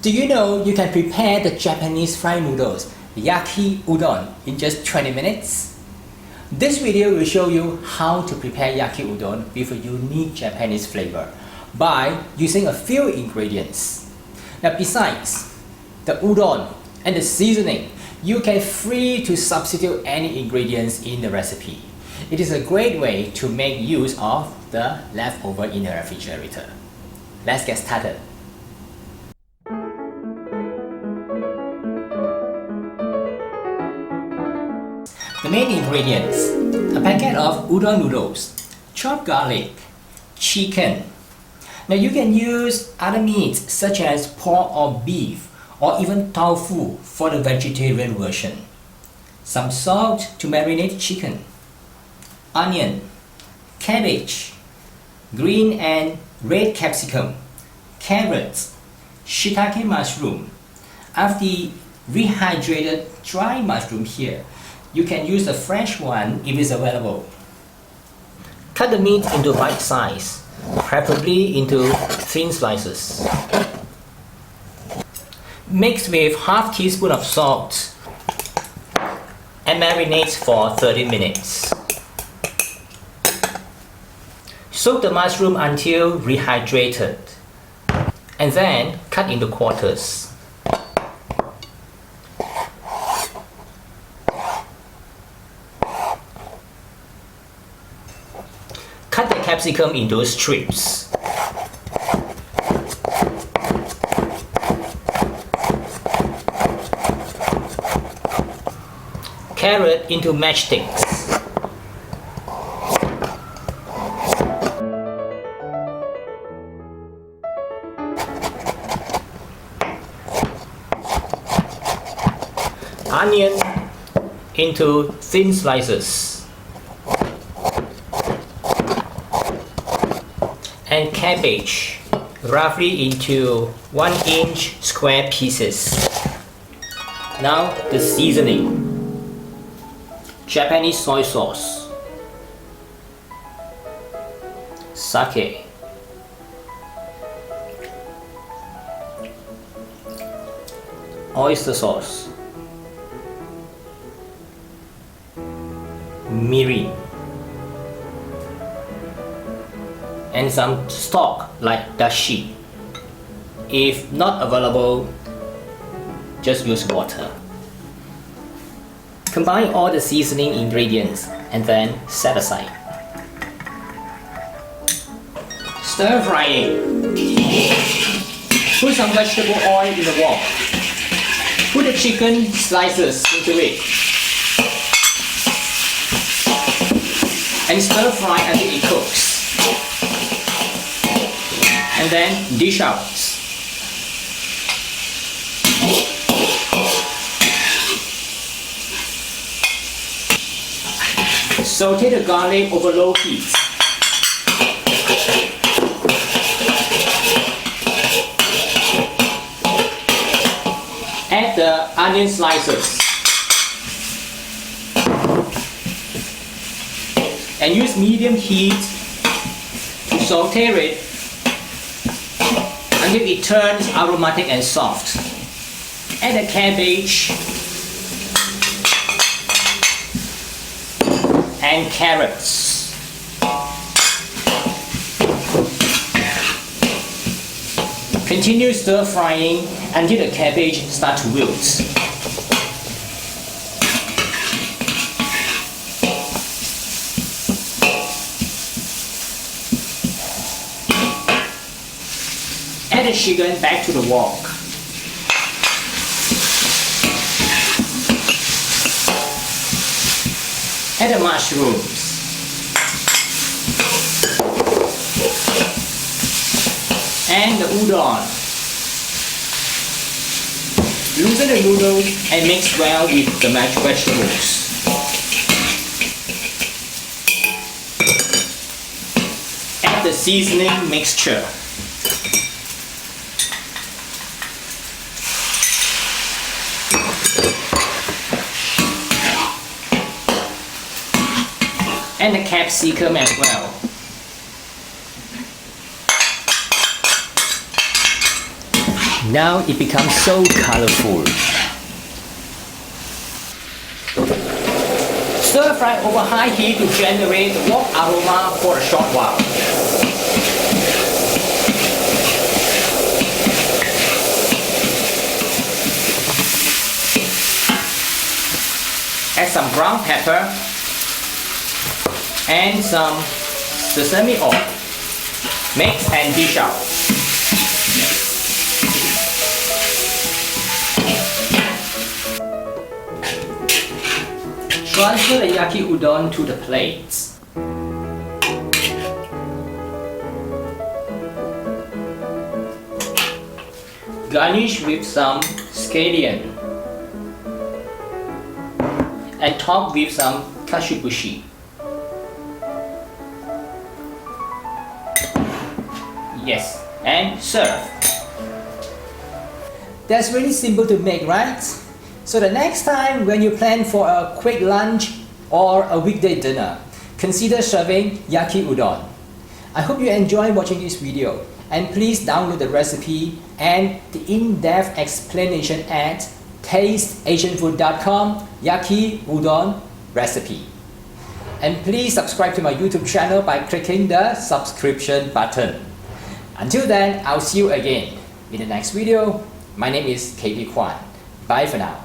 Do you know you can prepare the Japanese fried noodles, Yaki Udon, in just 20 minutes? This video will show you how to prepare Yaki Udon with a unique Japanese flavor by using a few ingredients. Now besides the udon and the seasoning, you can free to substitute any ingredients in the recipe. It is a great way to make use of the leftover in the refrigerator. Let's get started. The main ingredients: a packet of udon noodles, chopped garlic, chicken. Now you can use other meats such as pork or beef or even tofu for the vegetarian version. Some salt to marinate chicken, onion, cabbage, green and red capsicum, carrots, shiitake mushroom. After the rehydrated dry mushroom here, you can use a fresh one if it's available. Cut the meat into bite size, preferably into thin slices. Mix with half teaspoon of salt and marinate for 30 minutes. Soak the mushroom until rehydrated and then cut into quarters. Cut the capsicum into strips. Carrot into matchsticks. Onion into thin slices. And cabbage roughly into 1-inch square pieces. Now the seasoning: Japanese soy sauce, sake, oyster sauce, mirin, and some stock like dashi. If not available, just use water. Combine all the seasoning ingredients and then set aside. Stir frying. Put some vegetable oil in the wok. Put the chicken slices into it and stir fry until it cooks. And then dish out. Saute the garlic over low heat. Add the onion slices and use medium heat to saute it until it turns aromatic and soft. Add the cabbage and carrots. Continue stir frying until the cabbage starts to wilt. Add the chicken back to the wok. Add the mushrooms and the udon. Loosen the noodles and mix well with the mashed vegetables. Add the seasoning mixture. And the capsicum as well. Now it becomes so colorful. Stir fry over high heat to generate the warm aroma for a short while. Add some brown pepper and some sesame oil. Mix and dish out. Transfer the yaki udon to the plates. Garnish with some scallion and top with some kashibushi. Yes, and serve. That's really simple to make, right? So the next time when you plan for a quick lunch or a weekday dinner, consider serving yaki udon. I hope you enjoy watching this video, and please download the recipe and the in-depth explanation at tasteasianfood.com yaki udon recipe. And please subscribe to my YouTube channel by clicking the subscription button. Until then, I'll see you again in the next video. My name is KB Kwan. Bye for now.